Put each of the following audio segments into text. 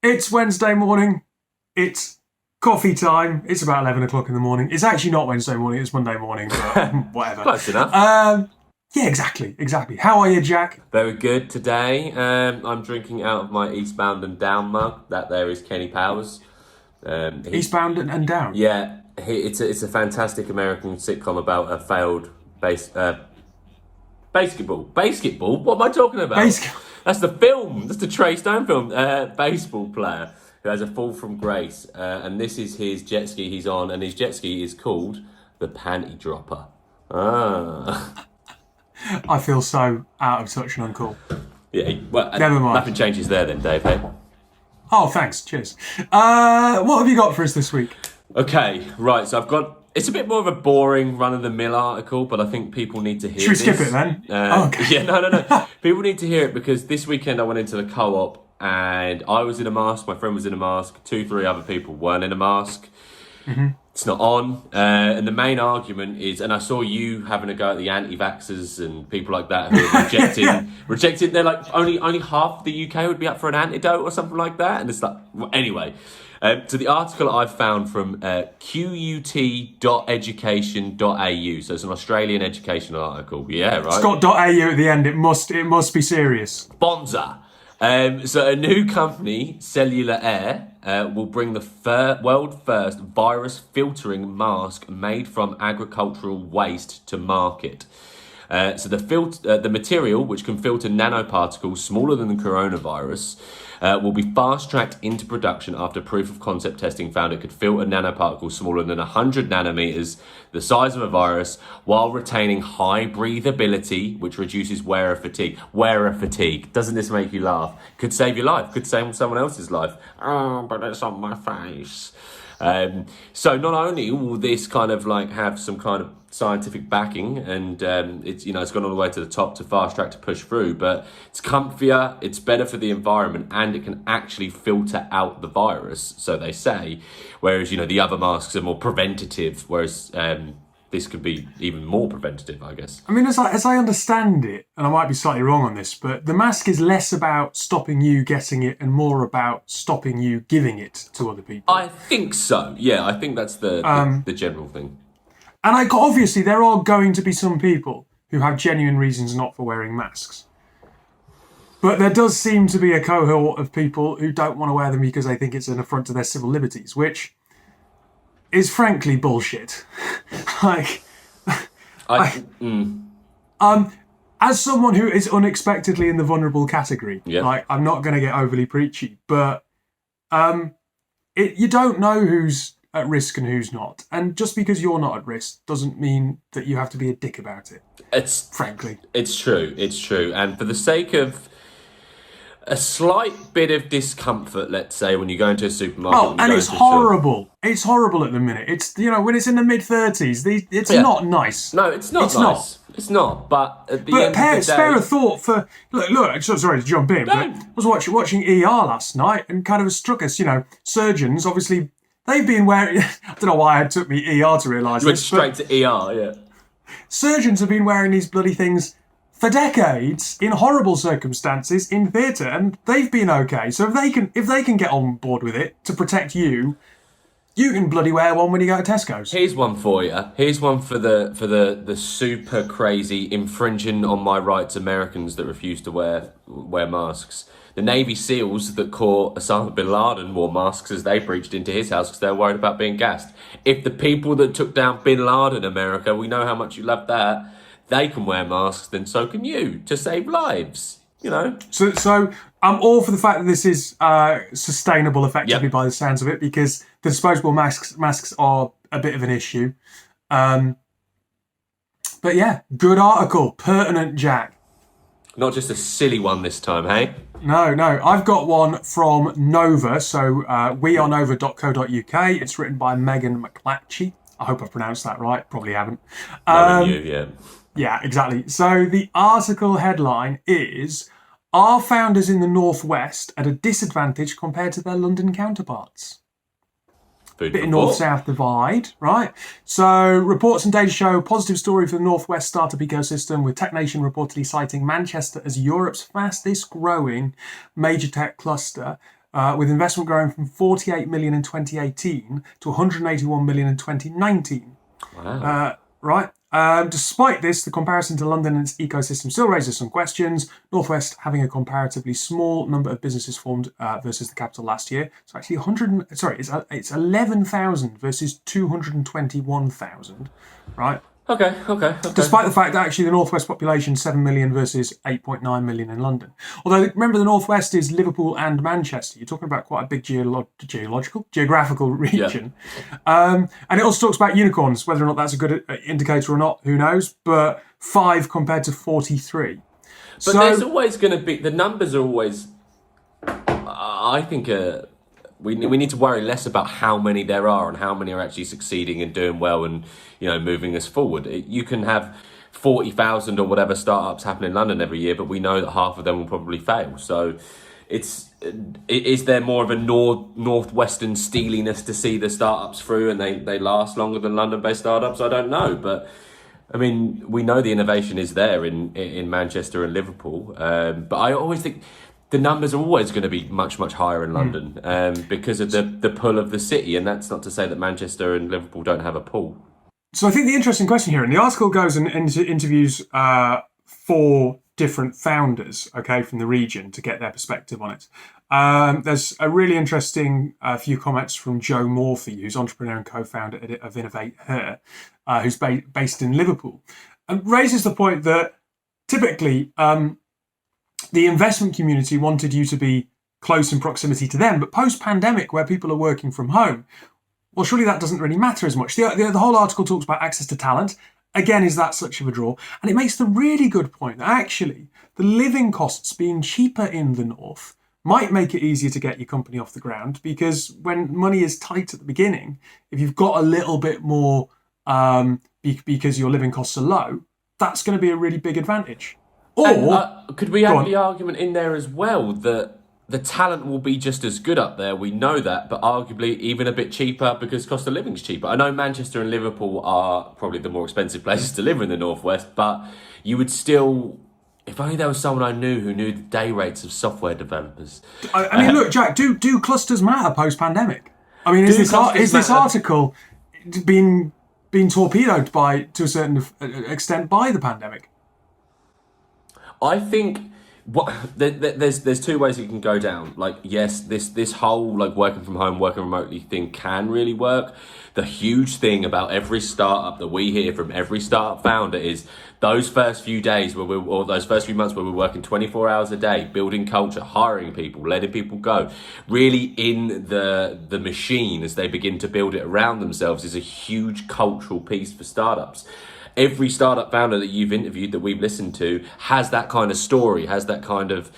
It's Wednesday morning. It's coffee time. It's about 11 o'clock in the morning. It's actually not Wednesday morning. It's Monday morning, but whatever. Close enough. Yeah, exactly. How are you, Jack? Very good today. I'm drinking out of my Eastbound and Down mug. That there is Kenny Powers. Eastbound and Down? Yeah, it's a fantastic American sitcom about a failed basketball. Basketball? What am I talking about? That's the film. That's the Trey Stone film. Baseball player who has a fall from grace. And this is his jet ski he's on. And his jet ski is called the Panty Dropper. I feel so out of touch and uncool. Yeah, well, never mind. Nothing changes there then, Dave, hey? Oh, thanks. Cheers. What have you got for us this week? Okay, right. So I've got... It's a bit more of a boring, run-of-the-mill article, but I think people need to hear Should we skip it then? Okay. Yeah, no. People need to hear it because this weekend I went into the co-op and I was in a mask, my friend was in a mask, 2-3 other people weren't in a mask. Mm-hmm. It's not on. And the main argument is, and I saw you having a go at the anti-vaxxers and people like that who are rejecting. They're like, only half the UK would be up for an antidote or something like that. And it's like, well, anyway. So the article I've found from qut.education.au. So it's an Australian educational article. Yeah, right. It's got .au at the end. It must be serious. Bonza. So a new company, Cellular Air, will bring the world first virus filtering mask made from agricultural waste to market. So the material, which can filter nanoparticles smaller than the coronavirus, will be fast-tracked into production after proof of concept testing found it could filter nanoparticles smaller than 100 nanometers, the size of a virus, while retaining high breathability, which reduces wearer fatigue. Wearer fatigue. Doesn't this make you laugh? Could save your life. Could save someone else's life. Oh, but it's on my face. So not only will this kind of like have some kind of scientific backing and it's gone all the way to the top to fast track to push through, but it's comfier, it's better for the environment, and it can actually filter out the virus, so they say, whereas the other masks are more preventative, whereas this could be even more preventative, I guess. I mean, as I understand it, and I might be slightly wrong on this, but the mask is less about stopping you getting it and more about stopping you giving it to other people. I think so. Yeah, I think that's the general thing. And obviously there are going to be some people who have genuine reasons not for wearing masks. But there does seem to be a cohort of people who don't want to wear them because they think it's an affront to their civil liberties, which is frankly bullshit. As someone who is unexpectedly in the vulnerable category, I'm not going to get overly preachy, but you don't know who's at risk and who's not. And just because you're not at risk doesn't mean that you have to be a dick about it. Frankly. It's true. And for the sake of a slight bit of discomfort, let's say, when you go into a supermarket. Oh, and it's horrible. It's horrible at the minute. It's, when it's in the mid-30s, it's not nice. No, it's not nice. It's not, but at the end of the day... spare a thought for... Look, sorry to jump in, but I was watching ER last night and kind of struck us, surgeons, obviously... They've been wearing... I don't know why it took me ER to realise this. You went straight to ER, yeah. Surgeons have been wearing these bloody things for decades in horrible circumstances in theatre, and they've been okay. So if they can get on board with it to protect you, you can bloody wear one when you go to Tesco's. Here's one for you. Here's one for the super crazy infringing on my rights Americans that refuse to wear masks. The Navy SEALs that caught Osama bin Laden wore masks as they breached into his house because they were worried about being gassed. If the people that took down bin Laden, America, we know how much you love that, they can wear masks, then so can you, to save lives, So I'm all for the fact that this is sustainable effectively by the sounds of it, because the disposable masks are a bit of an issue. But yeah, good article, pertinent, Jack. Not just a silly one this time, hey? No. I've got one from Nova, so wearenova.co.uk. It's written by Megan McClatchy. I hope I've pronounced that right. Probably haven't. Yeah. Yeah, exactly. So the article headline is, are founders in the Northwest at a disadvantage compared to their London counterparts? Bit of north-south divide, right? So reports and data show positive story for the Northwest startup ecosystem, with Tech Nation reportedly citing Manchester as Europe's fastest growing major tech cluster. with investment growing from 48 million in 2018 to 181 million in 2019. Wow. Right. Despite this, the comparison to London and its ecosystem still raises some questions. Northwest having a comparatively small number of businesses formed versus the capital last year. So actually, it's 11,000 versus 221,000. Right. Okay. Despite the fact that actually the Northwest population 7 million versus 8.9 million in London. Although remember the Northwest is Liverpool and Manchester. You're talking about quite a big geographical region. Yeah. And it also talks about unicorns. Whether or not that's a good indicator or not, who knows? But 5 compared to 43. But there's always going to be, the numbers are always, I think, we need to worry less about how many there are and how many are actually succeeding and doing well and, you know, moving us forward. You can have 40,000 or whatever startups happen in London every year, but we know that half of them will probably fail. So is there more of a northwestern steeliness to see the startups through and they last longer than London-based startups? I don't know, but I mean, we know the innovation is there in Manchester and Liverpool, but I always think the numbers are always going to be much, much higher in London because of the pull of the city. And that's not to say that Manchester and Liverpool don't have a pull. So I think the interesting question here, and the article goes and interviews 4 different founders, okay, from the region to get their perspective on it. There's a really interesting few comments from Joe Morphy, who's entrepreneur and co-founder of Innovate Her, who's based in Liverpool, and raises the point that typically the investment community wanted you to be close in proximity to them, but post-pandemic, where people are working from home, well, surely that doesn't really matter as much. The whole article talks about access to talent. Again, is that such of a draw? And it makes the really good point that actually the living costs being cheaper in the north might make it easier to get your company off the ground, because when money is tight at the beginning, if you've got a little bit more because your living costs are low, that's going to be a really big advantage. Or and, could we add the argument in there as well that the talent will be just as good up there? We know that, but arguably even a bit cheaper because cost of living's cheaper. I know Manchester and Liverpool are probably the more expensive places to live in the northwest, but you would still, if only there was someone I knew who knew the day rates of software developers. I mean, look, Jack, do clusters matter post-pandemic? I mean, is this article being torpedoed to a certain extent by the pandemic? I think there's 2 ways you can go down. Like, yes, this whole like working from home, working remotely thing can really work. The huge thing about every startup that we hear from every startup founder is those first few days or those first few months where we're working 24 hours a day, building culture, hiring people, letting people go, really in the machine as they begin to build it around themselves is a huge cultural piece for startups. Every startup founder that you've interviewed that we've listened to has that kind of story, has that kind of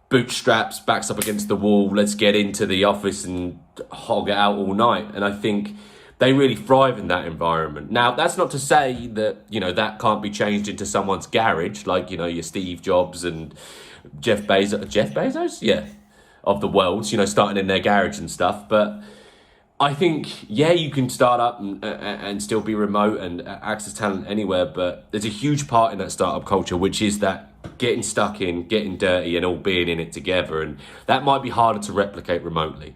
bootstraps, backs up against the wall, let's get into the office and hog it out all night. And I think they really thrive in that environment. Now, that's not to say that, you know, that can't be changed into someone's garage, like, you know, your Steve Jobs and Jeff Bezos? Yeah, of the world, you know, starting in their garage and stuff. But I think, yeah, you can start up and still be remote and access talent anywhere, but there's a huge part in that startup culture, which is that getting stuck in, getting dirty and all being in it together. And that might be harder to replicate remotely.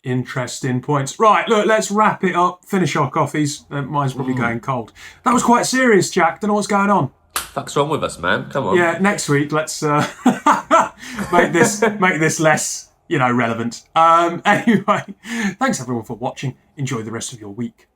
Interesting points. Right, look, let's wrap it up, finish our coffees. Mine's probably going cold. That was quite serious, Jack. Don't know what's going on. Fuck's wrong with us, man? Come on. Yeah, next week, let's make this less, relevant. Anyway, thanks everyone for watching. Enjoy the rest of your week.